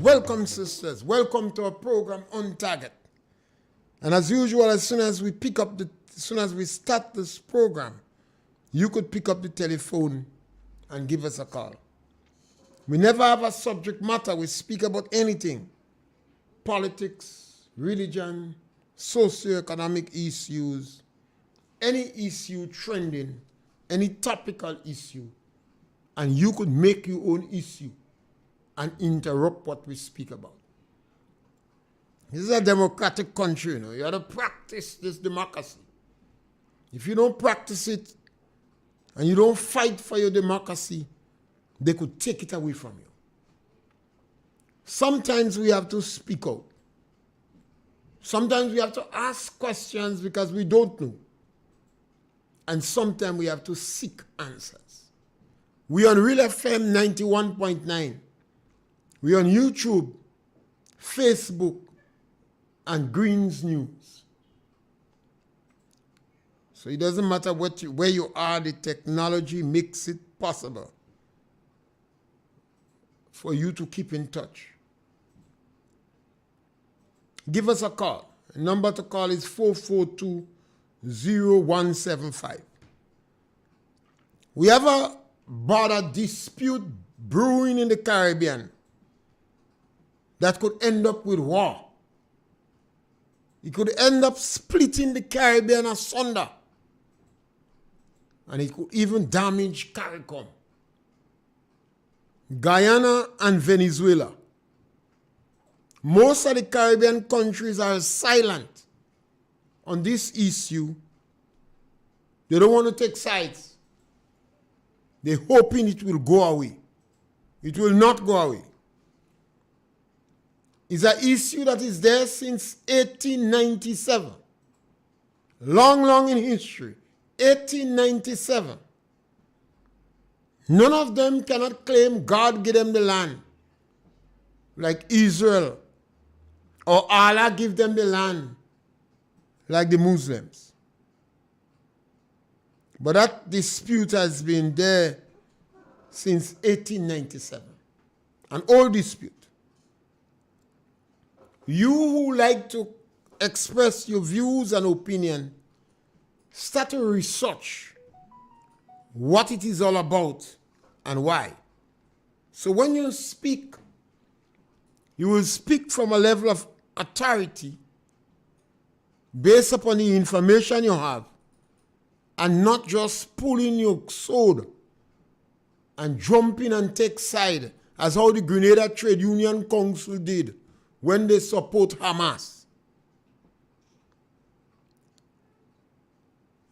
welcome sisters, welcome to our program On Target. And as usual, as soon as we start this program, you could pick up the telephone and give us a call. We never have a subject matter. We speak about anything. Politics, religion, socioeconomic issues, any issue trending, any topical issue, and you could make your own issue and interrupt what we speak about. This is a democratic country, you know. You have to practice this democracy. If you don't practice it and you don't fight for your democracy, they could take it away from you. Sometimes we have to speak out. Sometimes we have to ask questions because we don't know. And sometimes we have to seek answers. We're on RealFM 91.9. We're on YouTube, Facebook, and Greens News. So it doesn't matter where you are, the technology makes it possible for you to keep in touch. Give us a call. The number to call is 442-0175. We have a border dispute brewing in the Caribbean that could end up with war. It could end up splitting the Caribbean asunder. And it could even damage CARICOM. Guyana and Venezuela. Most of the Caribbean countries are silent on this issue. They don't want to take sides. They're hoping it will go away. It will not go away. It's an issue that is there since 1897. Long in history. 1897. None of them cannot claim God gave them the land, like Israel, or Allah give them the land, like the Muslims. But that dispute has been there since 1897. An old dispute. You who like to express your views and opinion, start to research what it is all about and why. So when you speak, you will speak from a level of authority based upon the information you have, and not just pulling your sword and jumping and take side, as how the Grenada Trade Union Council did when they support Hamas.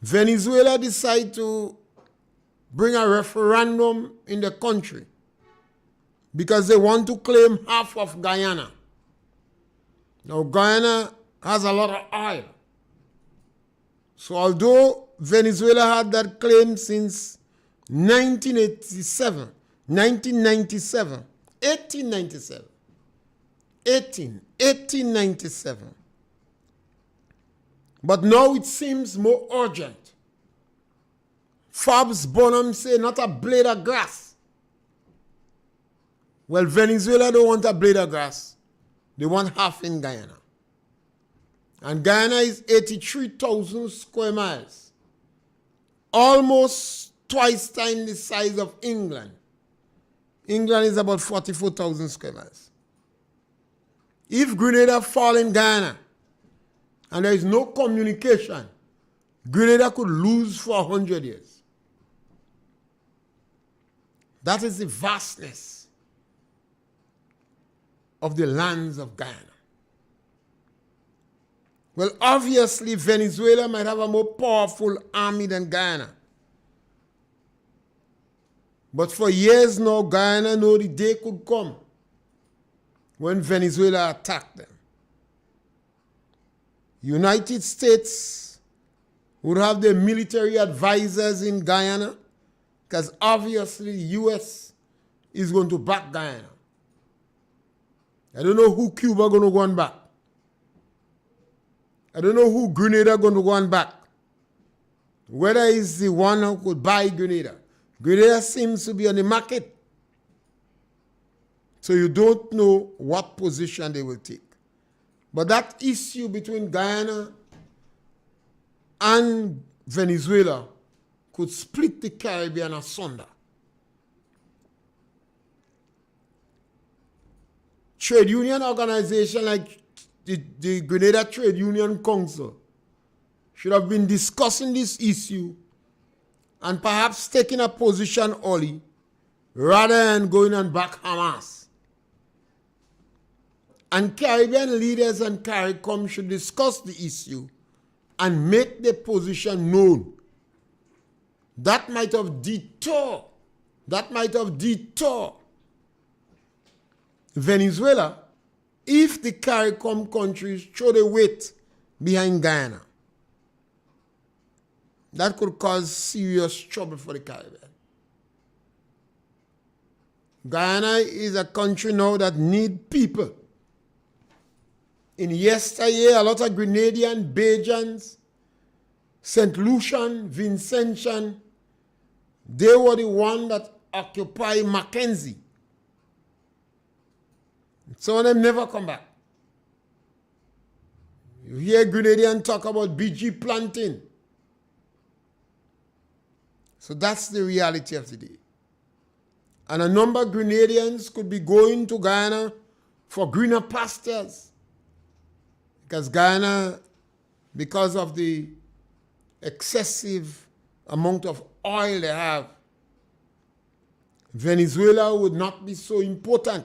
Venezuela decided to bring a referendum in the country because they want to claim half of Guyana. Now, Guyana has a lot of oil. So although Venezuela had that claim since 1897, but now it seems more urgent. Forbes Bonham say not a blade of grass. Well, Venezuela don't want a blade of grass. They want half in Guyana. And Guyana is 83,000 square miles. Almost twice times the size of England. England is about 44,000 square miles. If Grenada fall in Guyana and there is no communication, Grenada could lose for 100 years. That is the vastness of the lands of Guyana. Well, obviously, Venezuela might have a more powerful army than Guyana. But for years now, Guyana know the day could come when Venezuela attacked them. United States would have their military advisors in Guyana, because obviously the U.S. is going to back Guyana. I don't know who Cuba going to go and back. I don't know who Grenada going to go and back. Whether it's the one who could buy Grenada. Grenada seems to be on the market So you don't know what position they will take. But that issue between Guyana and Venezuela could split the Caribbean asunder. Trade union organization like the Grenada Trade Union Council should have been discussing this issue and perhaps taking a position early rather than going and back Hamas. And Caribbean leaders and CARICOM should discuss the issue and make their position known. That might have detoured Venezuela if the CARICOM countries showed a weight behind Guyana. That could cause serious trouble for the Caribbean. Guyana is a country now that needs people. In yesteryear, a lot of Grenadian, Bajans, St. Lucian, Vincentian, they were the one that occupied Mackenzie. Some of them never come back. You hear Grenadian talk about BG planting. So that's the reality of the day. And a number of Grenadians could be going to Guyana for greener pastures. Because Guyana, because of the excessive amount of oil they have, Venezuela would not be so important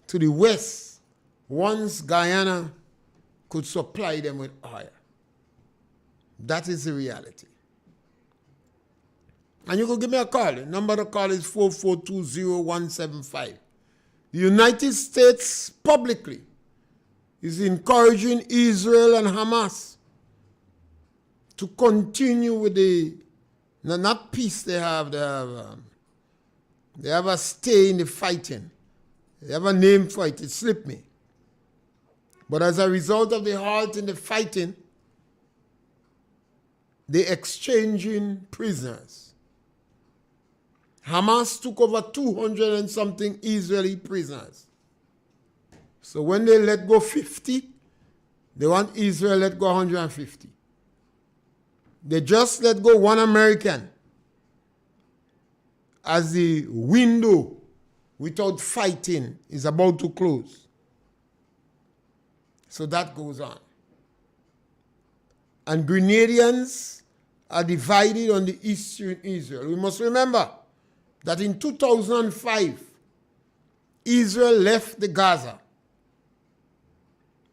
to the West once Guyana could supply them with oil. That is the reality. And you can give me a call. The number to call is 4420175. The United States publicly is encouraging Israel and Hamas to continue with the, not peace they have a stay in the fighting. They have a name for it. It slipped me. But as a result of the halt in the fighting, they're exchanging prisoners. Hamas took over 200 and something Israeli prisoners. So when they let go 50, they want Israel let go 150. They just let go one American as the window without fighting is about to close. So that goes on. And Grenadians are divided on the issue in Israel. We must remember that in 2005, Israel left the Gaza.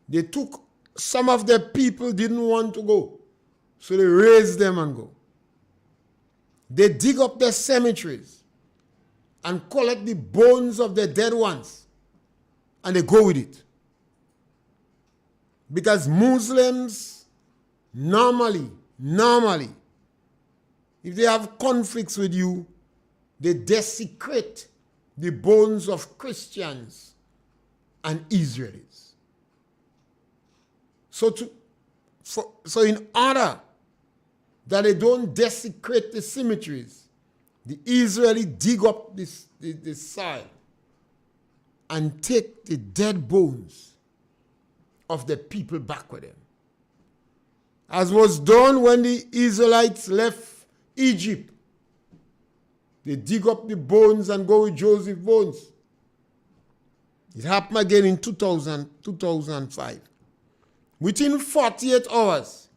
They took, some of their people didn't want to go, so they raised them and go. They dig up their cemeteries and collect the bones of their dead ones, and they go with it. Because Muslims normally, if they have conflicts with you, they desecrate the bones of Christians and Israelis. So in order that they don't desecrate the cemeteries, the Israelis dig up the soil and take the dead bones of the people back with them. As was done when the Israelites left Egypt. They dig up the bones and go with Joseph's bones. It happened again in 2005. Within 48 hours,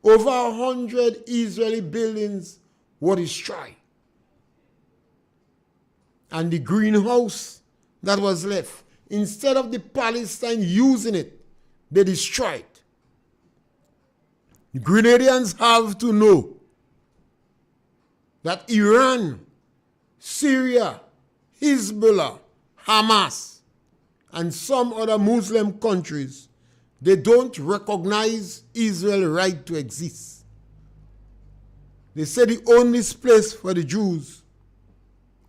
over 100 Israeli buildings were destroyed. And the greenhouse that was left, instead of the Palestine using it, they destroyed. The Grenadians have to know that Iran, Syria, Hezbollah, Hamas, and some other Muslim countries, they don't recognize Israel's right to exist. They say the only place for the Jews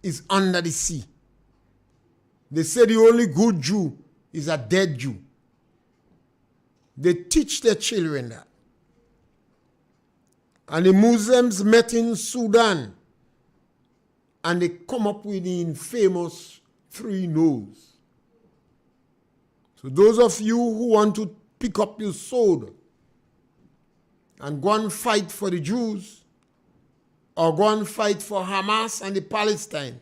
is under the sea. They say the only good Jew is a dead Jew. They teach their children that. And the Muslims met in Sudan, and they come up with the infamous 3 no's. So those of you who want to pick up your sword and go and fight for the Jews or go and fight for Hamas and the Palestine,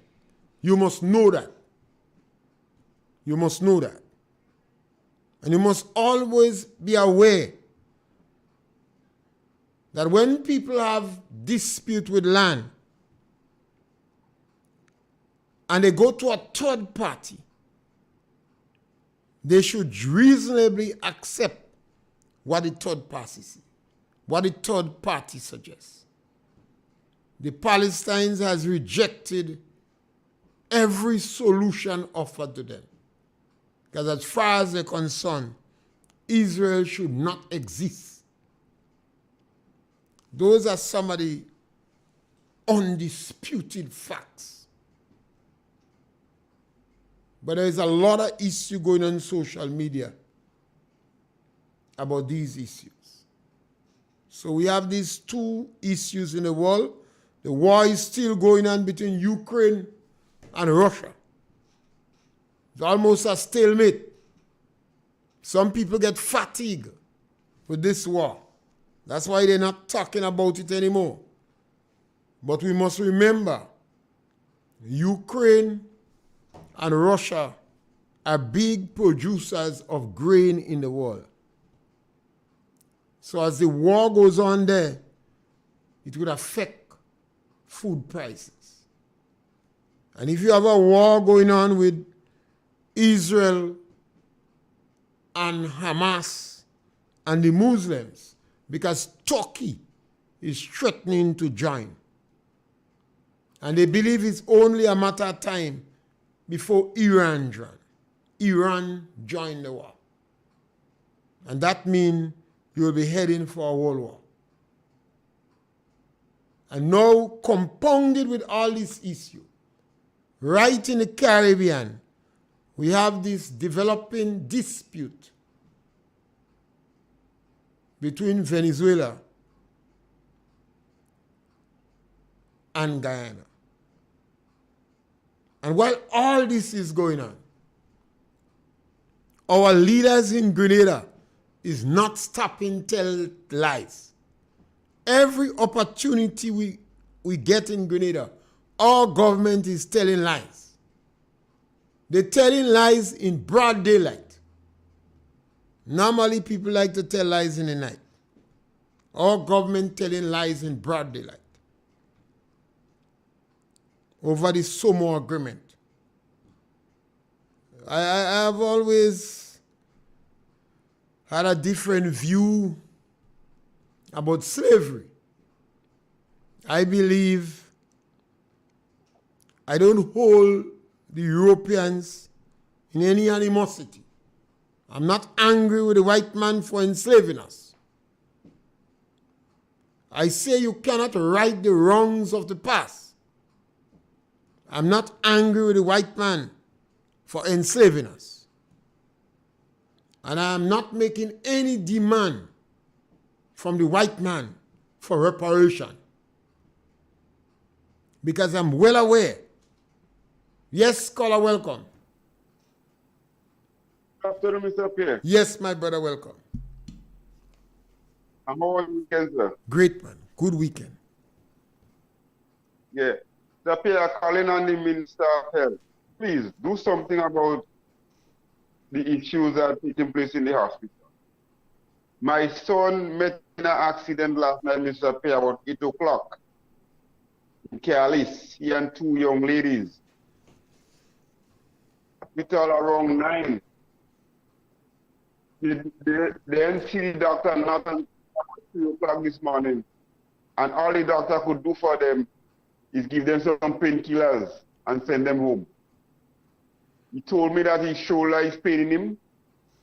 you must know that. You must know that. And you must always be aware that when people have dispute with land and they go to a third party, they should reasonably accept what the third party suggests. The Palestinians has rejected every solution offered to them. Because as far as they're concerned, Israel should not exist. Those are some of the undisputed facts. But there is a lot of issue going on social media about these issues. So we have these 2 issues in the world. The war is still going on between Ukraine and Russia. It's almost a stalemate. Some people get fatigued with this war. That's why they're not talking about it anymore. But we must remember, Ukraine and Russia are big producers of grain in the world. So as the war goes on there, it would affect food prices. And if you have a war going on with Israel and Hamas and the Muslims, because Turkey is threatening to join. And they believe it's only a matter of time before Iran joins. Iran joined the war. And that means you will be heading for a world war. And now, compounded with all this issue, right in the Caribbean, we have this developing dispute between Venezuela and Guyana. And while all this is going on, our leaders in Grenada is not stopping tell lies. Every opportunity we get in Grenada, our government is telling lies. They're telling lies in broad daylight. Normally, people like to tell lies in the night. Our government telling lies in broad daylight over the SOMO agreement. I have always had a different view about slavery. I believe I don't hold the Europeans in any animosity. I'm not angry with the white man for enslaving us. I say you cannot right the wrongs of the past. I'm not angry with the white man for enslaving us. And I'm not making any demand from the white man for reparation. Because I'm well aware. Yes, caller, welcome. Good afternoon, Mr. Pierre. Yes, my brother, welcome. How was the weekend, sir? Great, man. Good weekend. Yeah. Mr. Pierre, calling on the Minister of Health. Please do something about the issues that are taking place in the hospital. My son met in an accident last night, Mr. Pierre, about 8 o'clock. In Careless, he and 2 young ladies. Hospital around 9. They didn't see the doctor not until 3 o'clock this morning. And all the doctor could do for them is give them some painkillers and send them home. He told me that his shoulder is paining him,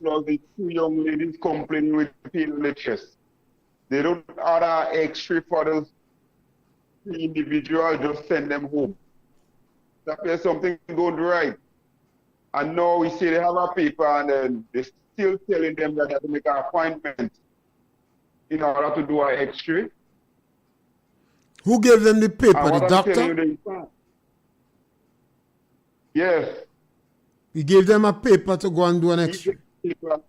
plus the 2 young ladies complaining with pain in the chest. They don't order X-ray for those individuals, just send them home. There's something going right. And now we say they have a paper and then they're still telling them that they have to make an appointment in order to do an X-ray. Who gave them the paper, the doctor? Yes. We gave them a paper to go and do an X-ray. People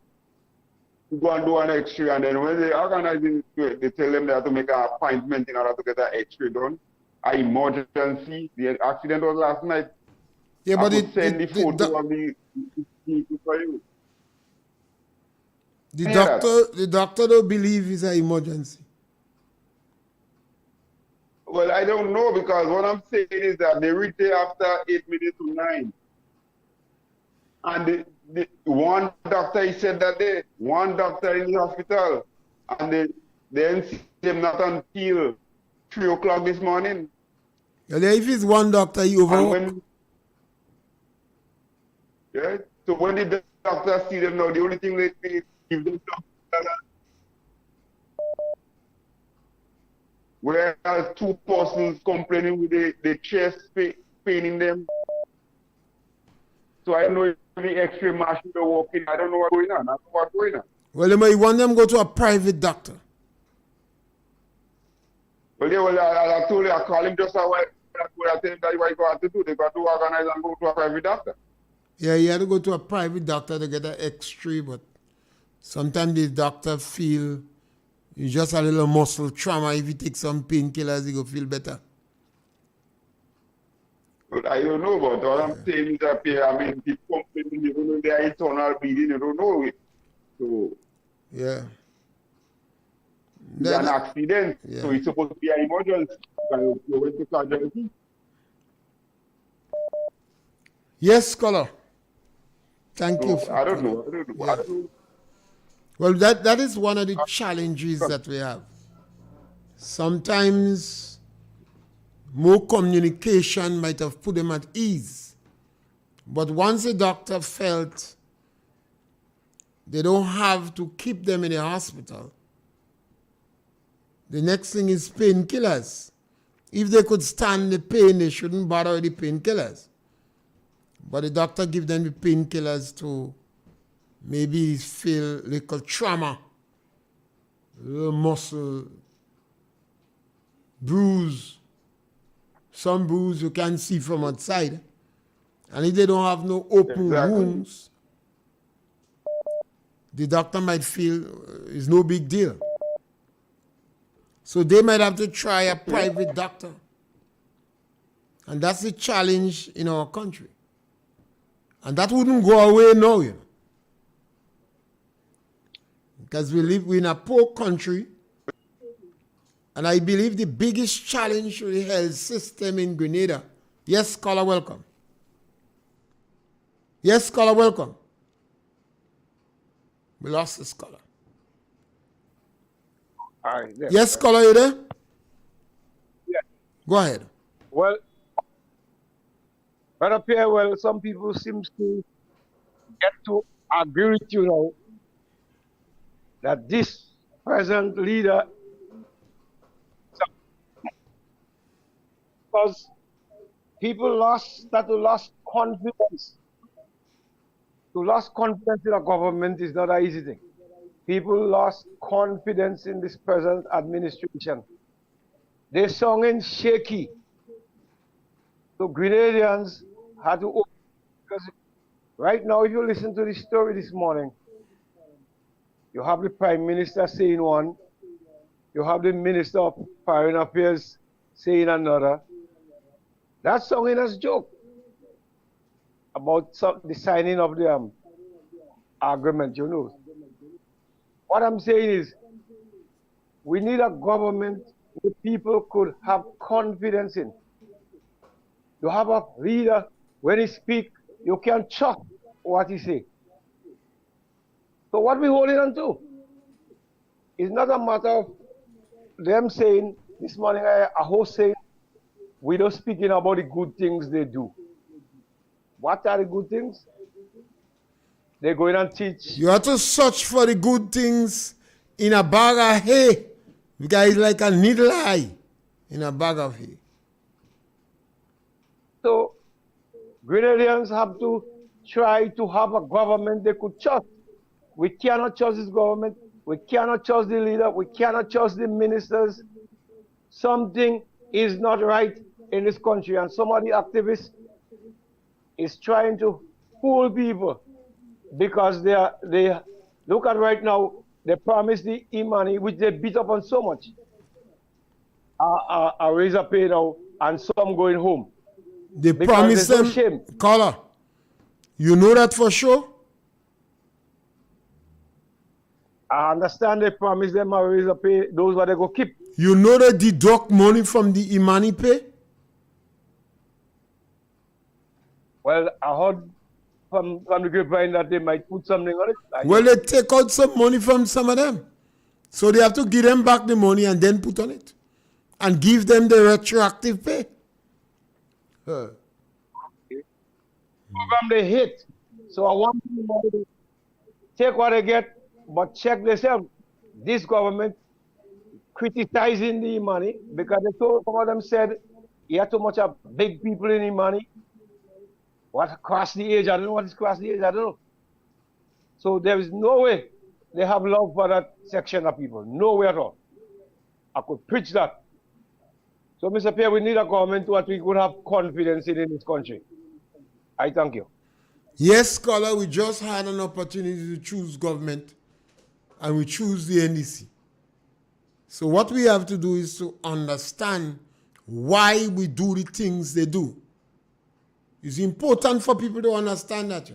to go and do an X-ray, and then when they organize it, they tell them they have to make an appointment in order to get an X-ray done. An emergency. The accident was last night. Yeah, but I could send the photo of the people for you. The doctor don't believe it's an emergency. Well, I don't know, because what I'm saying is that they reach there after 8 minutes to 9. And the one doctor, he said that day, one doctor in the hospital, and they didn't see him not until 3 o'clock this morning. Well, if it's one doctor, he overworked. Yeah, so when the doctor see them now, the only thing they give them whereas 2 persons complaining with the chest pain in them. So I don't know if the X-ray machine are working. I don't know what's going on. I don't know what's going on. Well, they might want them to go to a private doctor. Well, yeah, well, I told you, I call him just a while. I tell him that what you got to do. They got to organize and go to a private doctor. Yeah, you have to go to a private doctor to get an X-ray, but sometimes the doctor feel it's just a little muscle trauma. If you take some painkillers, you go feel better. But I don't know, but what I'm saying is that, Pierre, I mean, the company, you don't know their internal bleeding, you don't know it. So, yeah. It's an accident, yeah. So it's supposed to be an emergency. You went to casualty. Yes, Scholar. Thank you. I don't know. Yeah. Well, that is one of the challenges that we have. Sometimes more communication might have put them at ease. But once the doctor felt they don't have to keep them in the hospital, the next thing is painkillers. If they could stand the pain, they shouldn't bother with the painkillers. But the doctor give them the painkillers to maybe feel little trauma, little muscle bruise, some bruise you can't see from outside. And if they don't have no open wounds, the doctor might feel it's no big deal. So they might have to try a private doctor. And that's the challenge in our country. And that wouldn't go away now, you know. Because we're in a poor country. And I believe the biggest challenge to the health system in Grenada. Yes, caller, welcome. Yes, caller, welcome. We lost this caller. All right, yeah. Yes, caller, you there? Yeah. Go ahead. Well, Brother Pierre, well, some people seem to get to agree with you now that this present leader, because people lost confidence. To lose confidence in a government is not an easy thing. People lost confidence in this present administration. They sounding shaky. So Grenadians had to open, because right now, if you listen to the story this morning, you have the Prime Minister saying one, you have the Minister of Foreign Affairs saying another. That's sounding as a joke about the signing of the agreement, you know. What I'm saying is, we need a government that people could have confidence in. You have a leader, when he speaks, you can trust what he says. So what we holding on to is not a matter of them saying, this morning a host saying, we don't speaking about the good things they do. What are the good things? They're going and teach. You have to search for the good things in a bag of hay, because it's like a needle eye in a bag of hay. So Grenadians have to try to have a government they could trust. We cannot trust this government. We cannot trust the leader. We cannot trust the ministers. Something is not right in this country, and some of the activists is trying to fool people because they look at right now, they promise the e-money, which they beat up on so much. A razor pay now, and some going home. They promise them, shame. caller, you know that for sure? I understand they promise them a razor pay, those what they go keep. You know they deduct money from the e-money pay? Well, I heard from the grapevine that they might put something on it. Well, they take out some money from some of them. So they have to give them back the money and then put on it. And give them the retroactive pay. Program they hate. So I want people to take what they get, but check themselves. This government criticizing the money because they told some of them said you have too much of big people in the money. What cross the age? I don't know what is cross the age. I don't know. So there is no way they have love for that section of people. No way at all. I could preach that. So, Mr. Pierre, we need a government that we could have confidence in this country. I thank you. Yes, scholar, we just had an opportunity to choose government and we choose the NDC. So what we have to do is to understand why we do the things they do. It's important for people to understand that,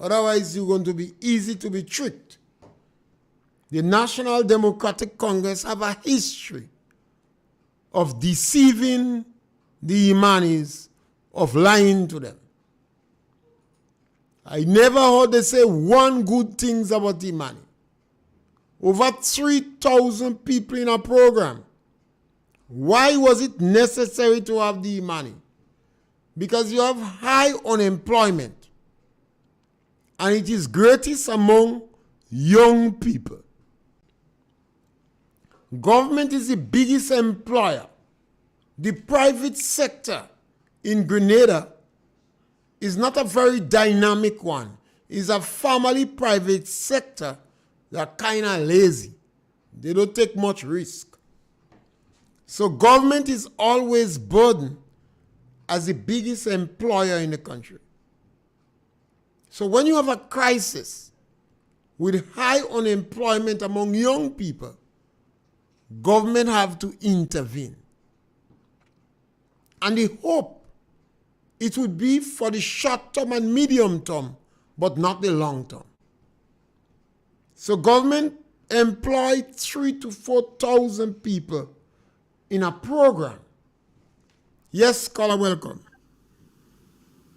Otherwise, you're going to be easy to be tricked. The National Democratic Congress have a history of deceiving the Imanis, of lying to them. I never heard they say one good thing about the Imani. Over 3,000 people in a program. Why was it necessary to have the Imani? Because you have high unemployment. And it is greatest among young people. Government is the biggest employer. The private sector in Grenada is not a very dynamic one. It's a family private sector that kind of lazy. They don't take much risk. So government is always burdened as the biggest employer in the country. So when you have a crisis with high unemployment among young people, government have to intervene. And the hope, it would be for the short term and medium term, but not the long term. So government employed 3,000 to 4,000 people in a program. Yes, caller, welcome.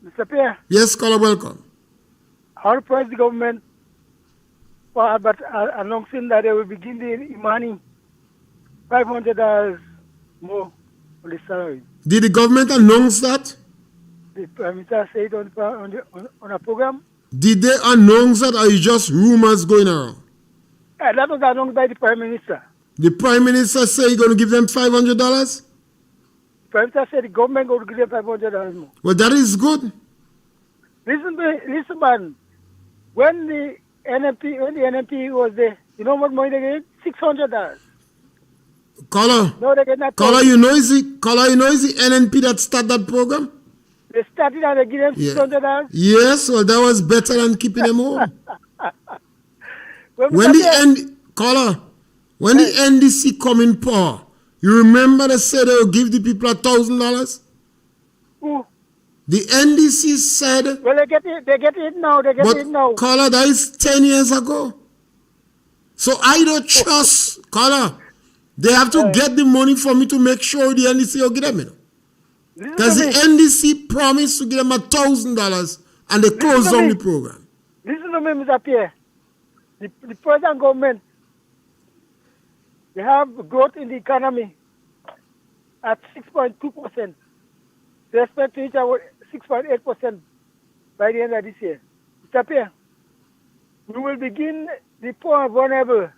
Mr. Pierre. Yes, caller, welcome. How surprised the government for announcing that they will begin the Imani $500 more on the salary. Did the government announce that? The Prime Minister said on a program. Did they announce that, or is just rumors going around? That was announced by the Prime Minister. The Prime Minister said he's going to give them $500? The Prime Minister said the government going to give them $500 more. Well, that is good. Listen, man. When the NMP was there, you know what money they get? $600. Caller, no, they get not. Caller, you know is the NNP that started that program? They started and they give them $600. Yes, well, that was better than keeping them home. When the NDC come in power, you remember they said they will give the people $1,000? Who? The NDC said. Well, they get it now. But caller, that is 10 years ago. So I don't trust, caller. They have to get the money for me to make sure the NDC will get them. Because the NDC promised to give them $1,000 and they closed down the program. Listen to me, Mr. Pierre. The present government, they have growth in the economy at 6.2%. They expect to reach 6.8% by the end of this year. Mr. Pierre, we will begin the poor and vulnerable,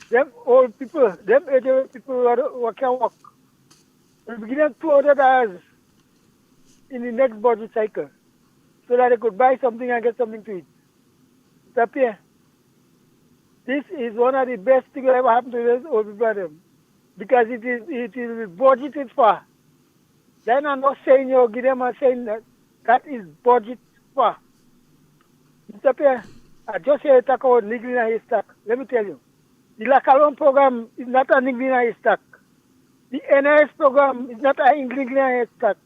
them old people, them elderly people who can walk. We'll begin them $200 in the next budget cycle so that they could buy something and get something to eat. Mr. Pierre, this is one of the best things that ever happened to those old people, because it is budgeted for. Then I'm not saying you give them and saying that is budget for. Mr. Pierre, I just hear you talk about nigger in a haystack. Let me tell you. The Lacalon program is not a nigger in a haystack. The NIS program is not a nigger in a haystack.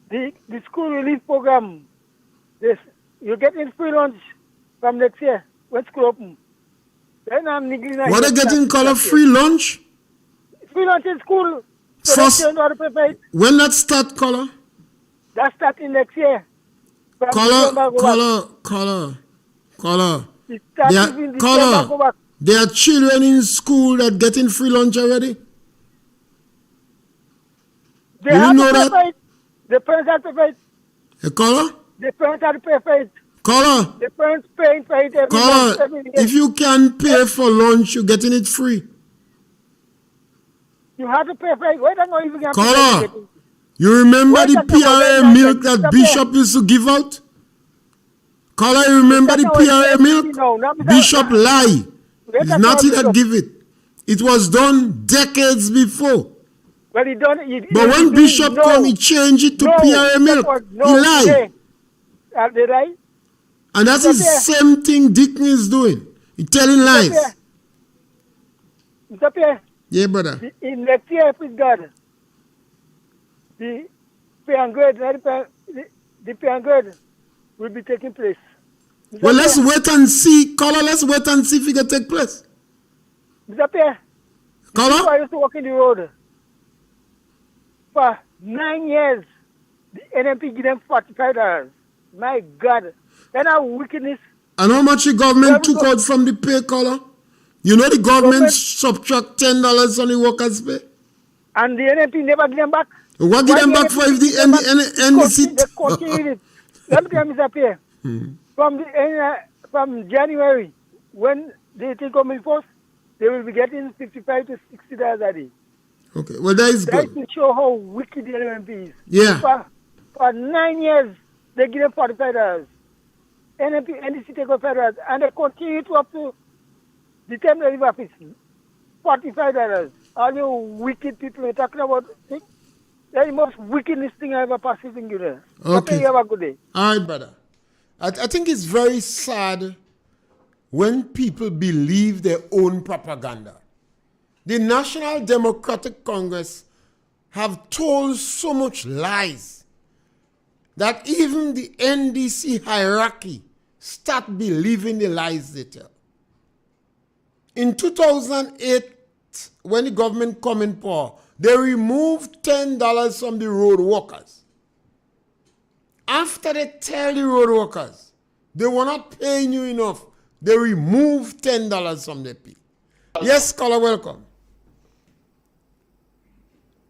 The school relief program, you're getting free lunch from next year when school open. Then I'm nigger in a What are haystack, getting Mr. color Pierre. free lunch? Free lunch in school. So First, they don't pay for it. when that start color? That's starting next year. From December, go Color. back. It starts There, in December, color. go back. There are children in school that getting free lunch already. They You have know to pay that? for it. The parents have to pay it. A color? The parents have to pay for it. Color. The parents paying for it every month, Color. every year. If you can pay for lunch, you're getting it free. You have to pay for it. Wait, I know even have to Color. pay for it. You remember Wait, the that's not what PRA they're milk saying. that Mr. Bishop used to give out? Color, you remember That's the not what PRA they're milk? saying. No, not Mr. Bishop lie. Wait, It's that's not not he that Bishop. give it. It was done decades before. Well, he done But when Bishop come, he changed it to PRA milk. He lie. Are they right? And that's Mr. the Pierre. same thing Dickney is doing. He telling lies. Mr. Pierre, Yeah, brother. in next year, please God, the pay and grade, the pay and grade will be taking place. Mr. Well, let's Pierre, wait and see. Color, let's wait and see if it can take place. Mr. Pierre, before Color? I used to walk in the road. For 9 years, the NMP give them $45. My God. And our wickedness. And how much the government Where we took go- out from the pay, Color? You know the government Government- subtract $10 on the workers' pay? And the NMP never give them back. What give Why them the back NMP for if give the them back? end the seat? They continue it. Let me tell you, Mr. Pierre. From January, when they take on first, they will be getting $55 to $60 a day. Okay, well, that is That good. to show how wicked the NMP is. Yeah. For 9 years, they give them $45. NMP, NDC take off $5, and they continue to up to the time they leave office, $45. All you wicked people are talking about things. That's the most wickedest thing I ever passed in you there. Okay. You have a good day. All right, brother. I think it's very sad when people believe their own propaganda. The National Democratic Congress have told so much lies that even the NDC hierarchy start believing the lies they tell. In 2008, when the government come in power, they removed $10 from the road workers. After they tell the road workers they were not paying you enough, they removed $10 from their pay. Yes, caller, welcome.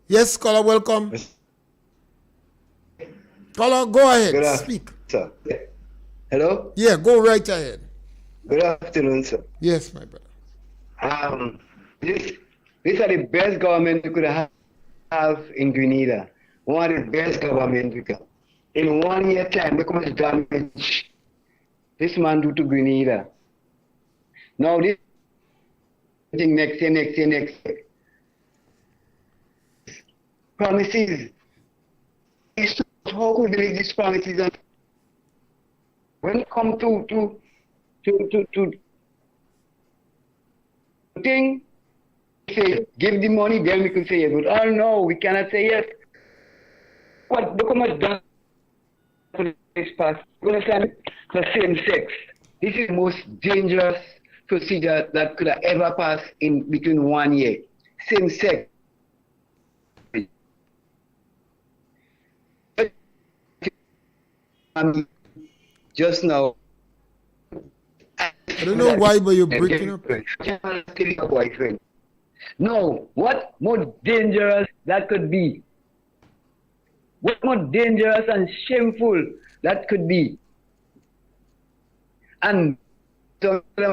Yes, caller, welcome. Caller, go ahead, Good speak. sir. Hello? Yeah, go right ahead. Good afternoon, sir. Yes, my brother. These are the best government we could have in Grenada. One of the best government we could. In 1 year time, look how much damage this man do to Grenada. Now this thing next year. Promises. How could we make these promises? And when it comes to thing, say give the money, then we can say yes. But oh no, we cannot say yes. What? Look how much done for this past. You understand? The same sex. This is the most dangerous procedure that could have ever passed in between 1 year. Same sex. Just now. I don't know why, but you're breaking up. Boyfriend. No, what more dangerous that could be? What more dangerous and shameful that could be? And not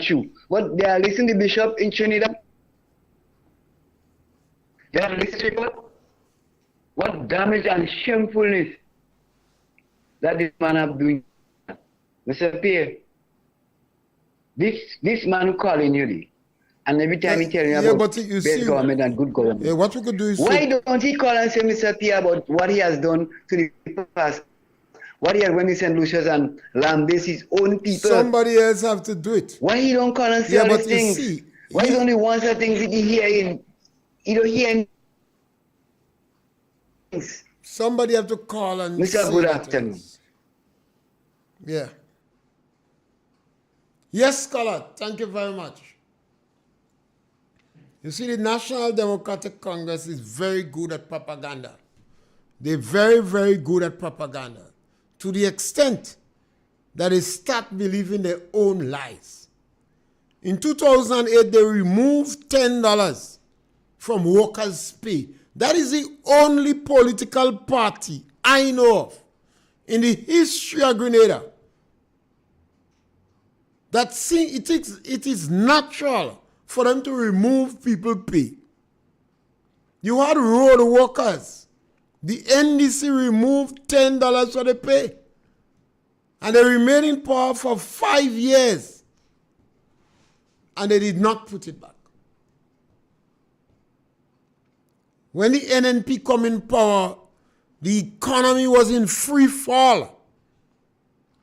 true. What they are listening to Bishop in Trinidad? They are listening to what damage and shamefulness that this man have doing. Mr. Pierre, this man who calling you, and every time he tell you about but you best see, government and good government. yeah, what we could do is Why don't he call and say, Mr. Pierre, about what he has done to the past? What he had when he St. Lucius and Lambis, his own people. Somebody else have to do it. Why he don't call and say Yeah, all but these you things? see, Why he only wants the things he hear he don't hear things. somebody have to call and Mr. say Good that afternoon. else. Yeah. Yes, scholar. Thank you very much. You see, the National Democratic Congress is very good at propaganda. They're very, very good at propaganda to the extent that they start believing their own lies. In 2008, they removed $10 from workers' pay. That is the only political party I know of in the history of Grenada that it is natural for them to remove people pay. You had road workers. The NDC removed $10 for the pay. And they remained in power for 5 years. And they did not put it back. When the NNP come in power, the economy was in free fall.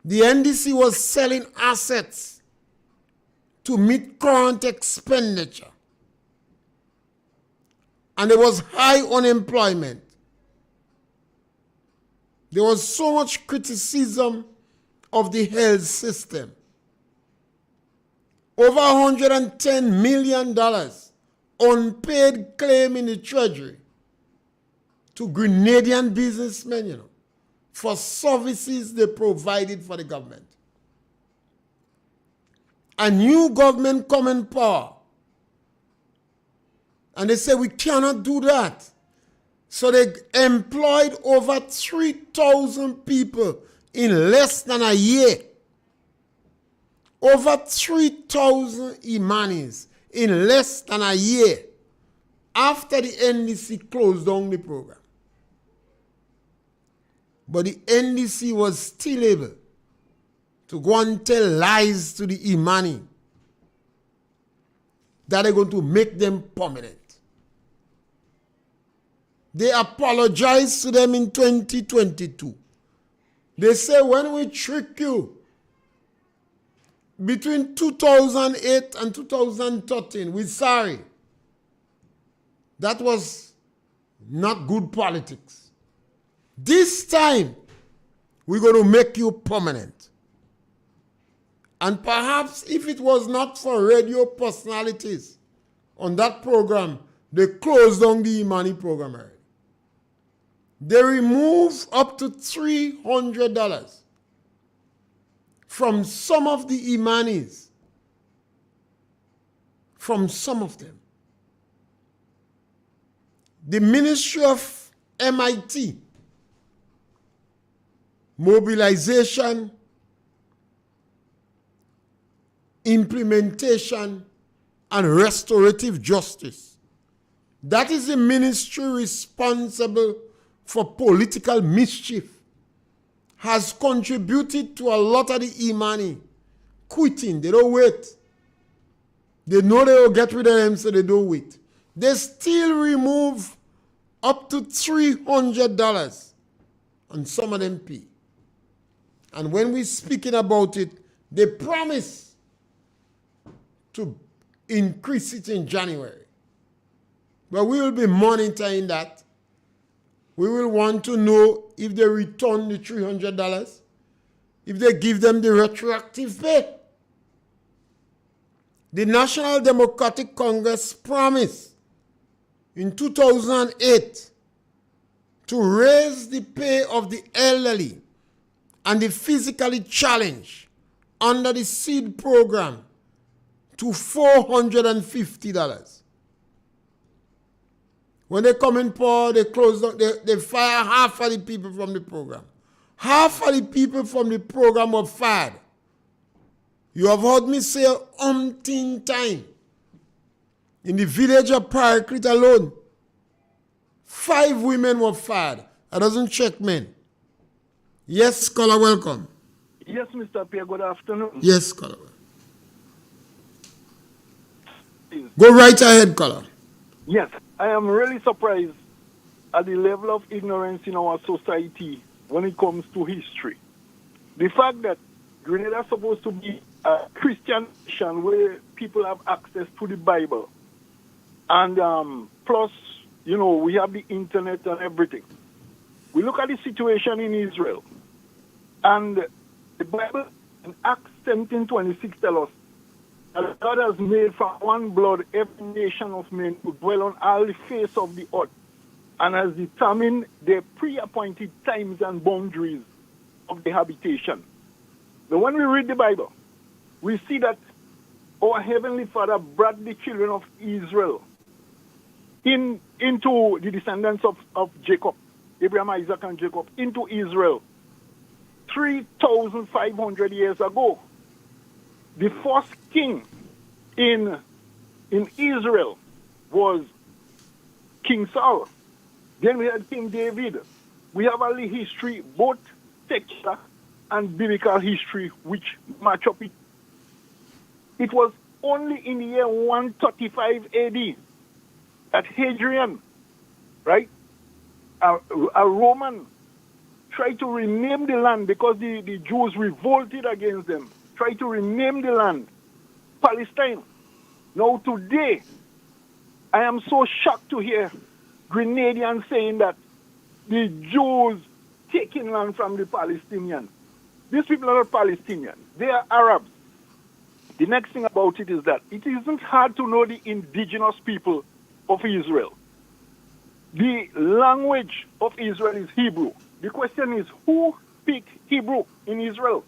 The NDC was selling assets to meet current expenditure. And there was high unemployment. There was so much criticism of the health system. Over $110 million unpaid claim in the treasury to Grenadian businessmen, for services they provided for the government. A new government come in power. And they say, we cannot do that. So they employed over 3,000 people in less than a year. Over 3,000 Imanis in less than a year after the NDC closed down the program. But the NDC was still able to go and tell lies to the Imani that are going to make them permanent. They apologized to them in 2022. They say, when we trick you between 2008 and 2013, we're sorry. That was not good politics. This time, we're going to make you permanent. And perhaps if it was not for radio personalities on that program, they closed down the Imani program already. They removed up to $300 from some of the Imanis. From some of them. The Ministry of MIT, Mobilization, Implementation, and Restorative Justice. That is the ministry responsible for political mischief, has contributed to a lot of the Imani quitting. They don't wait. They know they will get rid of them, so they don't wait. They still remove up to $300 on some of them pay. And when we're speaking about it, they promise to increase it in January. But we will be monitoring that. We will want to know if they return the $300, if they give them the retroactive pay. The National Democratic Congress promised in 2008 to raise the pay of the elderly and the physically challenged under the SEED program to $450. When they come in power, they close down, they fire half of the people from the program. Half of the people from the program were fired. You have heard me say umpteen time. In the village of Paracrit alone, 5 women were fired. That doesn't check men. Yes, scholar, welcome. Yes, Mr. Pierre, good afternoon. Yes, scholar. Go right ahead, scholar. Yes, I am really surprised at the level of ignorance in our society when it comes to history. the fact that Grenada is supposed to be a Christian nation where people have access to the Bible, and plus, we have the internet and everything. We look at the situation in Israel, and the Bible in Acts 17:26 tells us that God has made from one blood every nation of men to dwell on all the face of the earth, and has determined their pre-appointed times and boundaries of the habitation. But when we read the Bible, we see that our Heavenly Father brought the children of Israel into the descendants of Jacob, Abraham, Isaac, and Jacob, into Israel 3,500 years ago. The first king in Israel was King Saul. Then we had King David. We have all the history, both secular and biblical history, which match up it. It was only in the year 135 AD that Hadrian, right, a Roman, tried to rename the land because the Jews revolted against them, tried to rename the land Palestine. Now today, I am so shocked to hear Grenadians saying that the Jews taking land from the Palestinians. These people are not Palestinians. They are Arabs. The next thing about it is that it isn't hard to know the indigenous people of Israel. The language of Israel is Hebrew. The question is, who speaks Hebrew in Israel?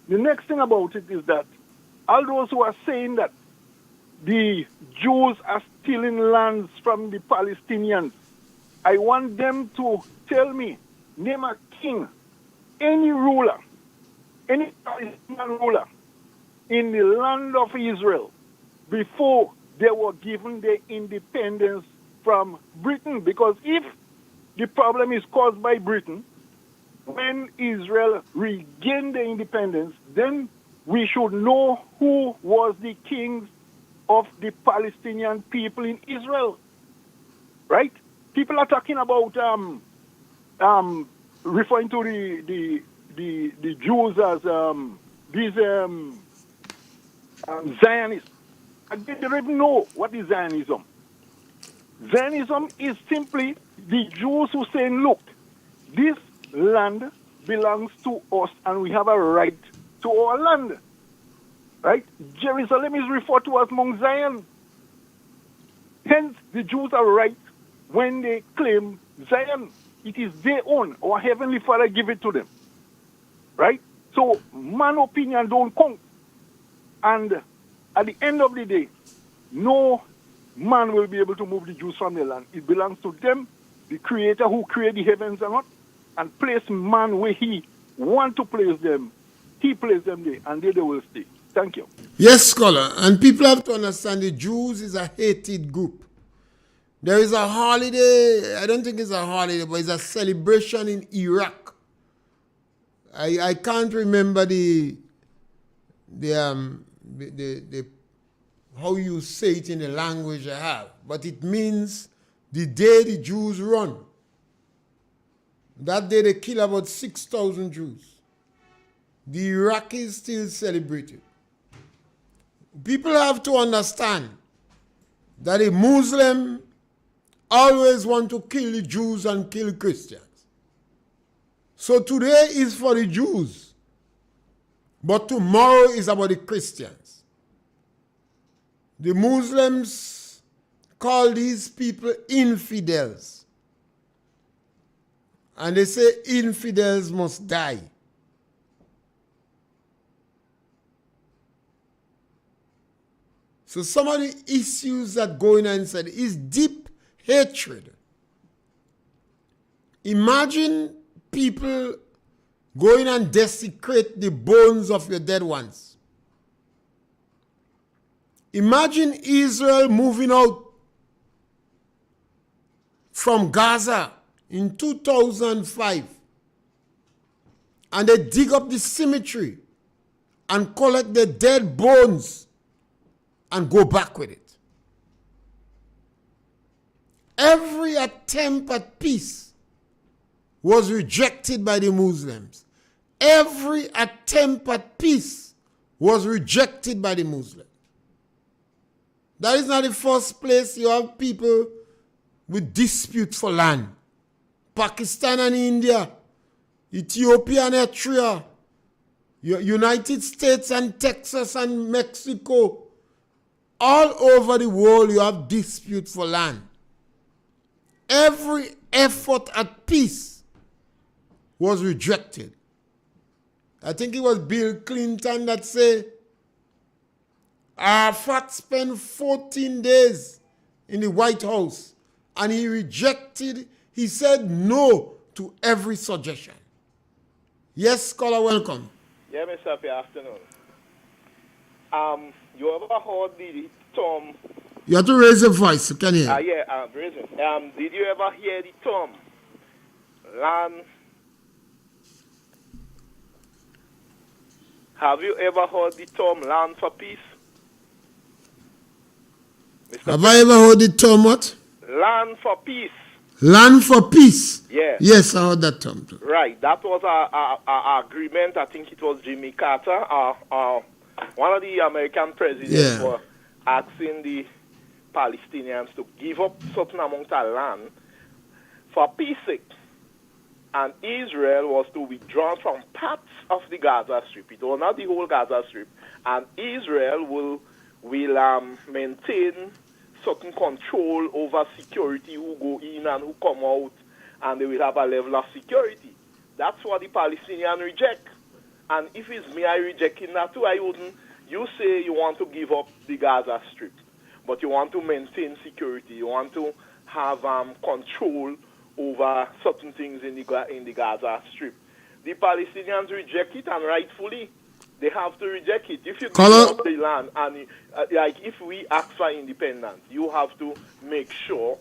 The next thing about it is that all those who are saying that the Jews are stealing lands from the Palestinians, I want them to tell me, name a king, any ruler, any Palestinian ruler in the land of Israel before they were given their independence from Britain. Because if the problem is caused by Britain, when Israel regained their independence, then we should know who was the kings of the Palestinian people in Israel, right? People are talking about referring to the Jews as these Zionists. They don't even know what is Zionism. Zionism is simply the Jews who say, look, this land belongs to us and we have a right to our land. Right? Jerusalem is referred to as Mount Zion. Hence, the Jews are right when they claim Zion. It is their own. Our Heavenly Father give it to them. Right? So, man opinion don't count. And at the end of the day, no man will be able to move the Jews from their land. It belongs to them, the Creator who created the heavens and earth, and place man where he want to place them. He placed them there, and there they will stay. Thank you. Yes, scholar. And people have to understand the Jews is a hated group. There is a holiday, I don't think it's a holiday, but it's a celebration in Iraq. I can't remember the how you say it in the language I have, but it means the day the Jews run. That day they kill about 6,000 Jews. The Iraqis still celebrate it. People have to understand that a Muslim always want to kill the Jews and kill Christians. So today is for the Jews, but tomorrow is about the Christians. The Muslims call these people infidels. And they say infidels must die. So some of the issues that going on inside is deep hatred. Imagine people going and desecrate the bones of your dead ones. Imagine Israel moving out from Gaza in 2005 and they dig up the cemetery and collect the dead bones and go back with it. Every attempt at peace was rejected by the Muslims. every attempt at peace was rejected by the Muslims. That is not the first place you have people with dispute for land. Pakistan and India, Ethiopia and Eritrea, United States and Texas and Mexico, all over the world you have dispute for land. Every effort at peace was rejected. I think it was Bill Clinton that said, Arafat spent 14 days in the White House and he said no to every suggestion. Yes, scholar, welcome. Yeah, Mr. Pierre, afternoon. You ever heard the term? You have to raise your voice, so can you hear? Yeah, I'm raising. Did you ever hear the term land? Have you ever heard the term land for peace? Mr. Have I ever heard the term what? Land for peace. Land for peace? Yeah. Yes, I heard that term too. Right. That was our agreement. I think it was Jimmy Carter, one of the American presidents, were asking the Palestinians to give up certain amount of land for peace sake. And Israel was to withdraw from parts of the Gaza Strip. It was not the whole Gaza Strip. And Israel will maintain certain control over security, who go in and who come out, and they will have a level of security. That's what the Palestinians reject. And if it's me, I rejecting that too. I wouldn't. You say you want to give up the Gaza Strip, but you want to maintain security. You want to have control over certain things in the Gaza Strip. The Palestinians reject it, and rightfully, they have to reject it. If you give up the land, and like if we ask for independence, you have to make sure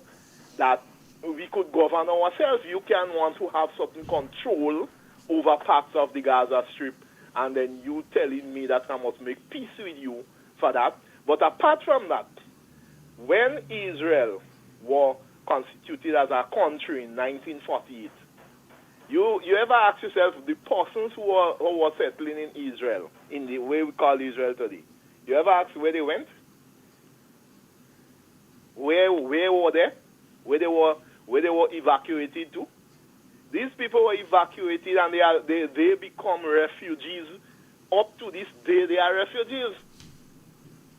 that we could govern ourselves. You can want to have certain control over parts of the Gaza Strip, and then you telling me that I must make peace with you for that. But apart from that, when Israel was constituted as a country in 1948, you ever ask yourself, the persons who were settling in Israel, in the way we call Israel today, you ever ask where they went? Where were they? Where they were evacuated to? These people were evacuated, and they become refugees. Up to this day, they are refugees,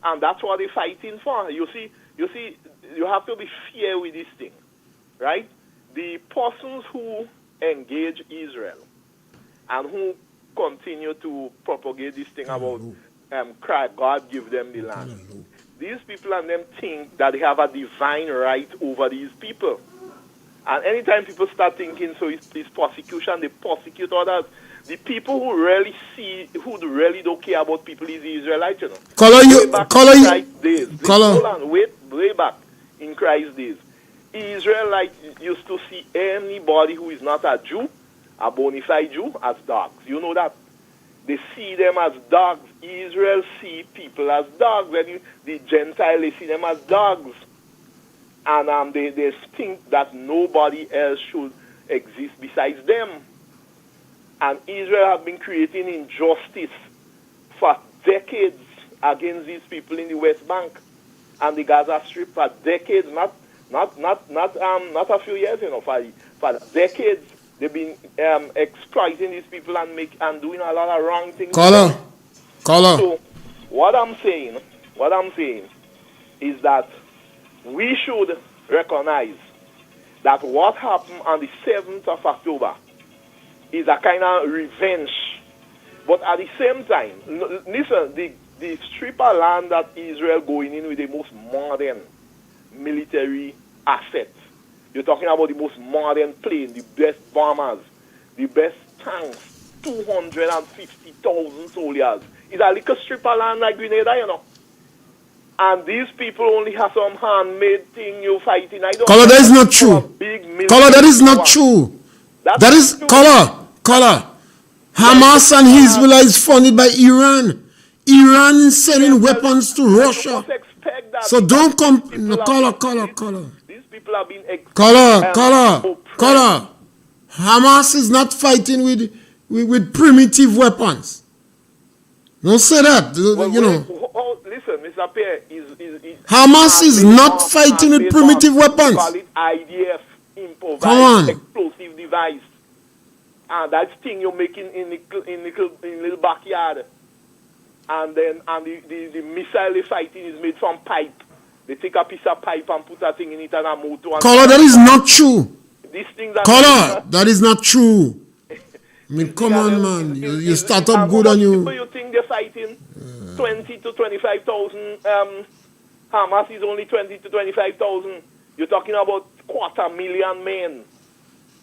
and that's what they're fighting for. You see, you have to be fair with this thing, right? The persons who engage Israel and who continue to propagate this thing about God give them the land. These people and them think that they have a divine right over these people. And anytime people start thinking so it's persecution, they persecute others. The people who really don't care about people is the Israelites, you know. Way back in Christ's days. Israelites used to see anybody who is not a Jew, a bona fide Jew, as dogs. You know that. They see them as dogs. Israel see people as dogs. And the Gentiles, they see them as dogs. And they think that nobody else should exist besides them. And Israel have been creating injustice for decades against these people in the West Bank and the Gaza Strip for decades, not a few years, you know, for decades. They've been exploiting these people and doing a lot of wrong things. Caller. So what I'm saying is that we should recognize that what happened on the 7th of October is a kind of revenge. But at the same time, listen, the strip of land that Israel going in with the most modern military assets. You're talking about the most modern plane, the best bombers, the best tanks, 250,000 soldiers. It's a little strip of land like Grenada, you know. And these people only have some handmade thing you're fighting. Caller, that is not true. Caller, that is not true. That is true. Caller. Hamas and Hezbollah is funded by Iran. Iran is selling weapons to Russia. So don't come. No, caller. These people have been caller. Hamas is not fighting with with primitive weapons. Don't say that. Listen, Mr. Pierre, Hamas is not fighting with primitive weapons. Call it IDF, improvised Come on. explosive device. And that thing you're making in little backyard. And then the missile they're fighting is made from pipe. They take a piece of pipe and put a thing in it and a motor. Caller, that is not true. This thing that Caller, that is not true. I mean, come on, man. You start up good on you. You think they're fighting 20 to 25,000? Hamas is only 20 to 25,000. You're talking about 250,000 men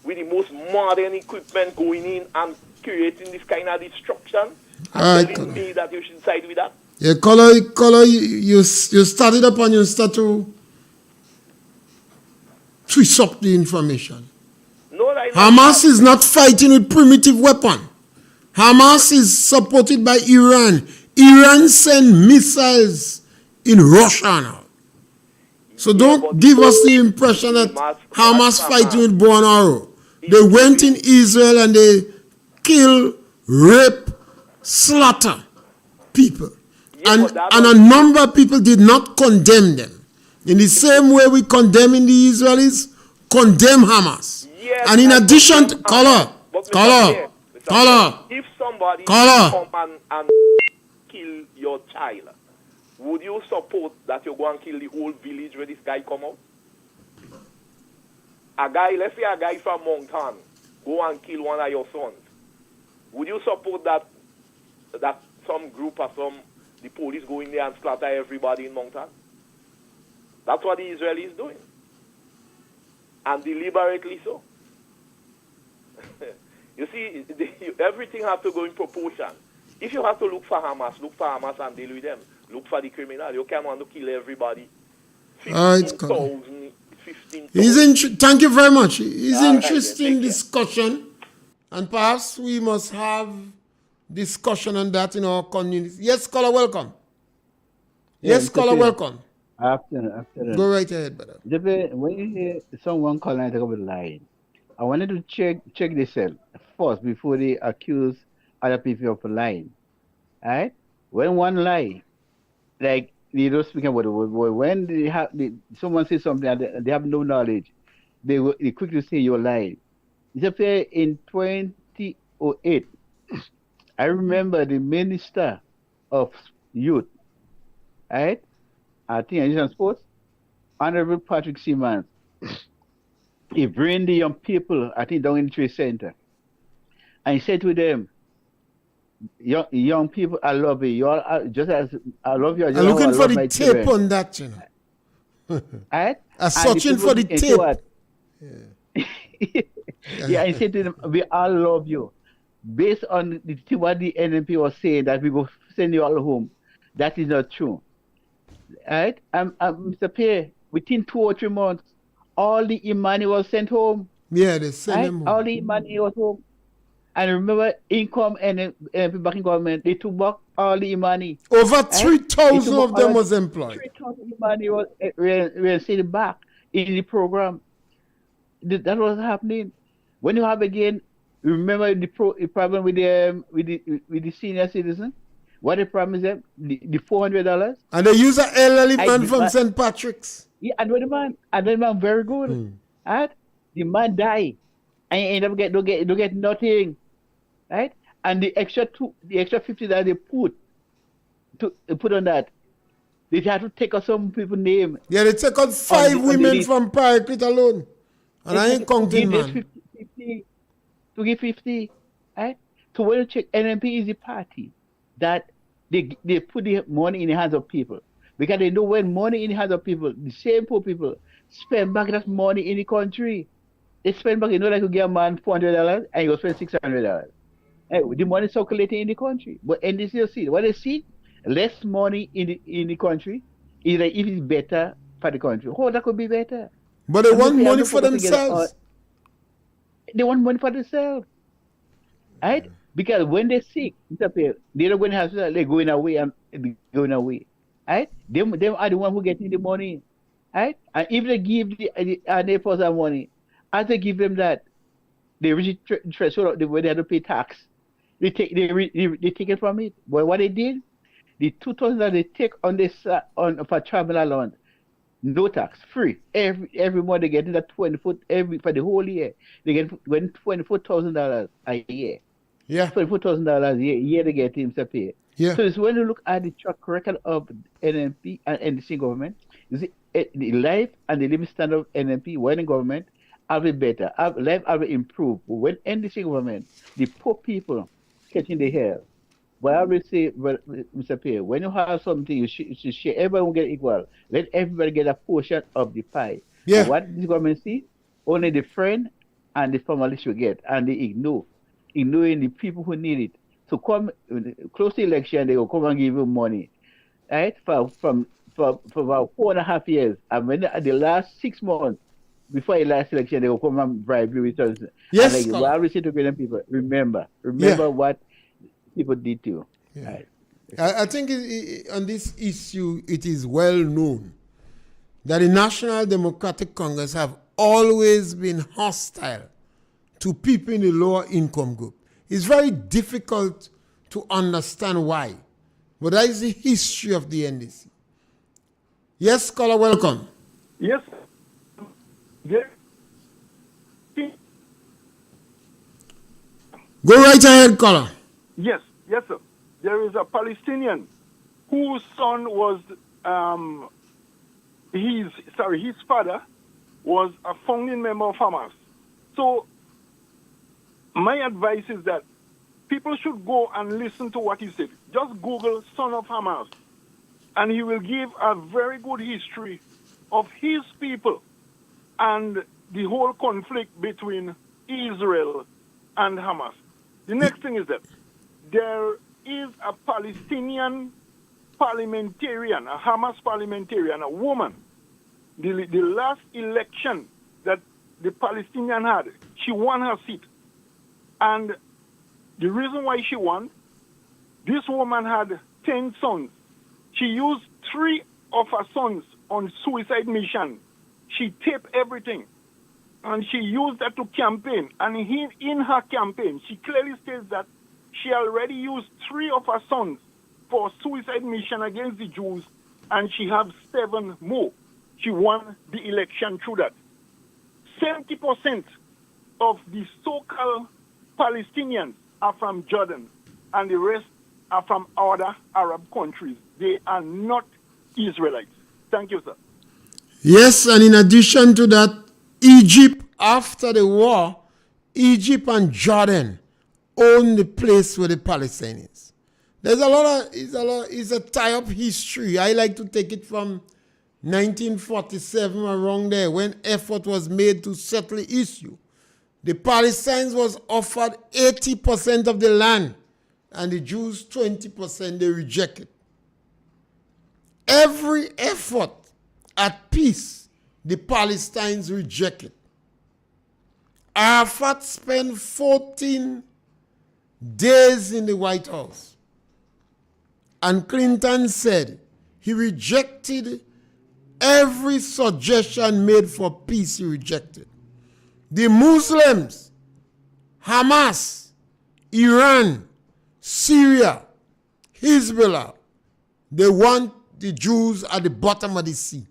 with the most modern equipment going in and creating this kind of destruction. And telling me that you should side with that. Yeah, caller, you started up and you start to twist up the information. No, right. Hamas is not fighting with primitive weapon. Hamas is supported by Iran. Iran send missiles in Russia now. So don't give us the impression that Hamas fighting with bow and arrow. They went in Israel and they kill, rape, slaughter people. And a number of people did not condemn them. In the same way we condemning the Israelis, condemn Hamas. Yes, and in addition to caller, if somebody come and kill your child, would you support that you go and kill the whole village where this guy come out? Let's say a guy from Moncton go and kill one of your sons. Would you support that some group or the police go in there and slaughter everybody in Moncton? That's what the Israelis doing. And deliberately so. You see, everything has to go in proportion. If you have to look for Hamas and deal with them. Look for the criminal. You can't want to kill everybody. 15,000. Thank you very much. It's interesting discussion. And perhaps we must have discussion on that in our community. Yes, caller, welcome. Yes, caller, welcome. Afternoon. Go right ahead, brother. When you hear someone calling and talk about lying, I wanted to check this out first before they accuse other people of lying. Alright? When one lie, like they don't speak about it, when someone says something and they have no knowledge, they quickly say you're lying. It's in 2008. I remember the Minister of Youth, right? I think Asian Sports, Honorable Patrick Simmons. He bring the young people, I think, down in the Trade Center. And he said to them, young people, I love you. You all, just as I love you. I'm looking for the tape on that, you know. Right? I'm searching for the tape. Yeah, he said to them, we all love you. Based on what the NMP was saying, that we will send you all home, that is not true. Right? Mr. Pierre, within 2 or 3 months, all the Imani was sent home. Yeah, they sent them home. All the Imani was home. And remember, income and back in government, they took back all the Imani. Over 3,000 of them was employed. 3,000 Imani were sent back in the program. That was happening. When you have again, remember the problem with the senior citizen? What the problem is them? The $400. And they use an elderly man from St. Patrick's. Yeah, and the man very good. Right? The man die, and you end up don't get nothing, right? And the extra $50 that they put on that, they have to take out some people's name. Yeah, they take out 5 women from Patrick alone, and I ain't counting, man. 50, to give 50, right? So when you check, NMP is the party that they put the money in the hands of people. Because they know when money in the hands of people, the same poor people spend back that money in the country. They spend back, like you give a man $400 and you spend $600. The money circulating in the country. But in this you see, what they see, less money in the country is like if it's better for the country. Oh, that could be better. But they want money for themselves. They want money for themselves. Right? Because when they're sick, they're not going to hospital, they're going away. Right? Them are the ones who get the money. Right? And if they give the neighbors that money, as they give them that, they reach the threshold where they have to pay tax. They take it from it. But what they did, the 2,000 that they take on this on for travel allowance, no tax, free. Every month they get in that 24 every for the whole year. They get when $24,000 a year. Yeah. $24,000 a year they get him to pay. Yeah. So it's when you look at the track record of NMP and NDC government, the life and the living standard of NMP when in government have it better, life have it improved. But when NDC government, the poor people catching the hell. But I will say, well, Mr. Pierre, when you have something, you should share. Everyone will get equal. Let everybody get a portion of the pie. Yeah. But what this government see, only the friend and the family should get, and they ignoring the people who need it. So come close to election, they will come and give you money, right? For about 4.5 years, and when the last 6 months before the last election, they will come and bribe you with something. Yes, and like, well, I say to people, remember what people did to you. Yeah. Right. I think on this issue, it is well known that the National Democratic Congress have always been hostile to people in the lower income group. It's very difficult to understand why, but that is the history of the NDC. Yes, caller, welcome. Yes. Yes. Go right ahead, caller. Yes, sir. There is a Palestinian whose son was, his father was a founding member of Hamas. So my advice is that people should go and listen to what he said. Just Google son of Hamas, and he will give a very good history of his people and the whole conflict between Israel and Hamas. The next thing is that there is a Palestinian parliamentarian, a Hamas parliamentarian, a woman. The last election that the Palestinian had, she won her seat. And the reason why she won, this woman had 10 sons. She used 3 of her sons on suicide mission. She taped everything. And she used that to campaign. And in her campaign, she clearly states that she already used 3 of her sons for suicide mission against the Jews, and she has 7 more. She won the election through that. 70% of the so-called Palestinians are from Jordan, and the rest are from other Arab countries. They are not Israelites. Thank you, sir. Yes, and in addition to that, Egypt, after the war, Egypt and Jordan own the place with the Palestinians. There's it's a tie-up history. I like to take it from 1947 around there, when effort was made to settle the issue. The Palestinians was offered 80% of the land, and the Jews 20% they rejected. Every effort at peace, the Palestinians rejected. Arafat spent 14 days in the White House. And Clinton said he rejected every suggestion made for peace, he rejected. The Muslims, Hamas, Iran, Syria, Hezbollah, they want the Jews at the bottom of the sea.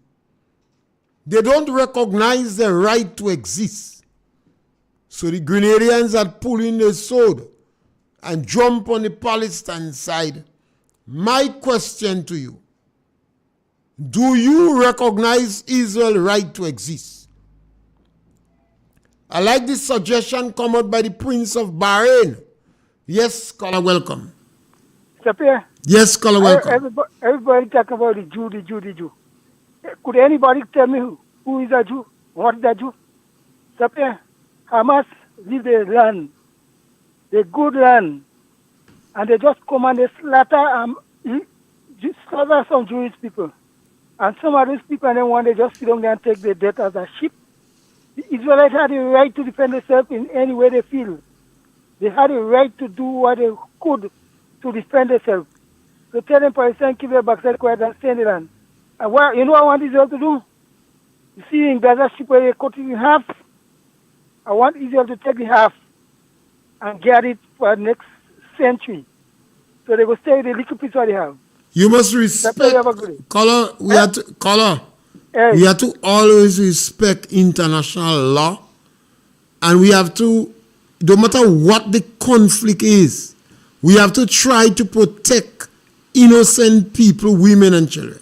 They don't recognize their right to exist. So the Grenadians had pulled in the sword and jump on the Palestine side. My question to you, do you recognize Israel's right to exist? I like this suggestion come out by the Prince of Bahrain. Yes, caller, welcome. Sir Pierre? Yes, caller, welcome. Everybody talk about the Jew. Could anybody tell me who is a Jew? What is a Jew? Sir Pierre, Hamas leave the land, the good land, and they just come and they slaughter some Jewish people. And some of these people, and then one, they just sit down there and take their death as a sheep. The Israelites had the right to defend themselves in any way they feel. They had the right to do what they could to defend themselves. So tell them, Palestine, keep their backside quiet and stay in the land. And what, you know what I want Israel to do? You see in Gaza Strip where they cut it in half? I want Israel to take the half and get it for the next century. So they will stay with the little piece what they have. You must That's why respect, we have agreed. Color, we Hey, have to always respect international law, and we have to, no matter what the conflict is, we have to try to protect innocent people, women and children.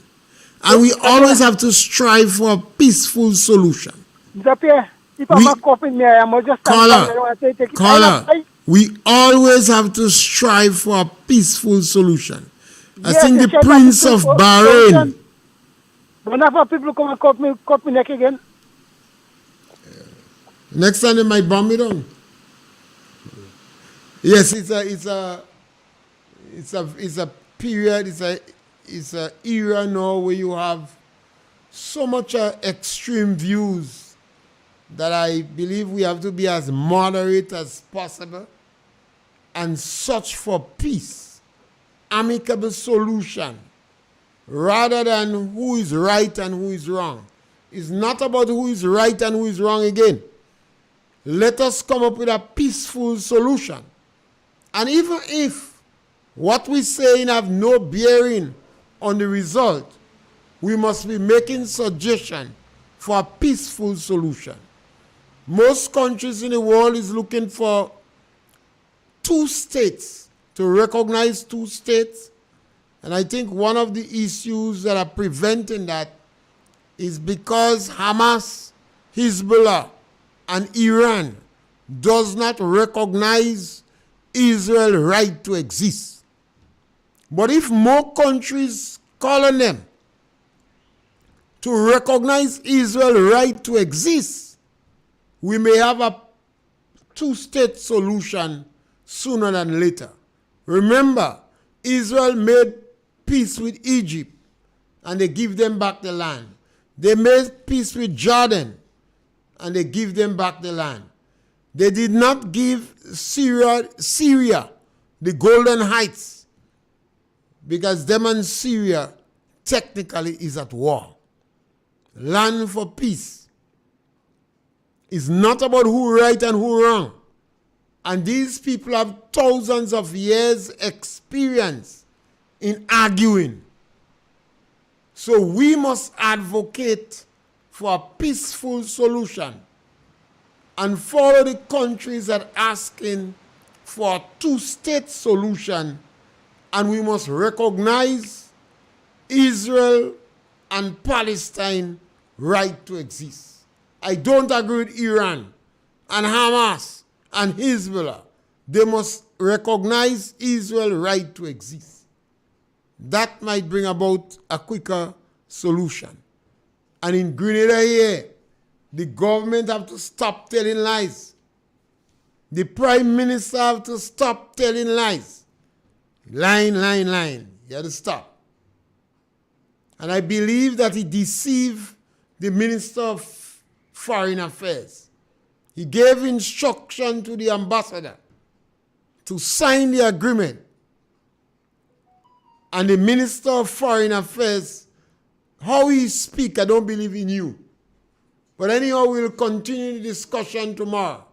And we always have to strive for a peaceful solution. Mr. Pierre, if I'm not copying me, I'm just Caller, we always have to strive for a peaceful solution. I think the Prince of Bahrain. Don't have people come and cut me neck again. Next time they might bomb me down. Yes, it's a period, it's a era now where you have so much extreme views that I believe we have to be as moderate as possible and search for peace, amicable solution, rather than who is right and who is wrong. It's not about who is right and who is wrong again. Let us come up with a peaceful solution. And even if what we're saying have no bearing on the result, we must be making suggestion for a peaceful solution. Most countries in the world is looking for 2 states, to recognize 2 states. And I think one of the issues that are preventing that is because Hamas, Hezbollah, and Iran does not recognize Israel's right to exist. But if more countries call on them to recognize Israel's right to exist, we may have a 2-state solution sooner than later. Remember, Israel made peace with Egypt and they give them back the land. They made peace with Jordan and they give them back the land. They did not give Syria the Golden Heights because them and Syria technically is at war. Land for peace is not about who right and who wrong. And these people have thousands of years experience in arguing. So we must advocate for a peaceful solution and follow the countries that are asking for a 2-state solution, and we must recognize Israel and Palestine right to exist. I don't agree with Iran and Hamas and Hezbollah. They must recognize Israel's right to exist. That might bring about a quicker solution. And in Grenada here, the government have to stop telling lies. The Prime Minister have to stop telling lies. Lying. You have to stop. And I believe that he deceived the Minister of Foreign Affairs. He gave instruction to the ambassador to sign the agreement. And the Minister of Foreign Affairs, how he speak, I don't believe he knew. But anyhow, we'll continue the discussion tomorrow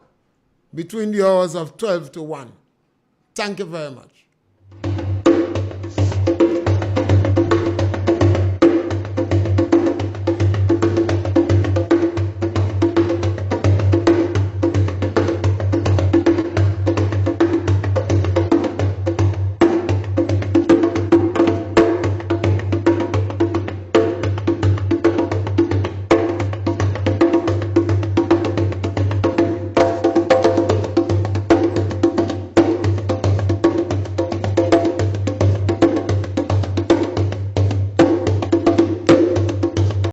between the hours of 12 to 1. Thank you very much.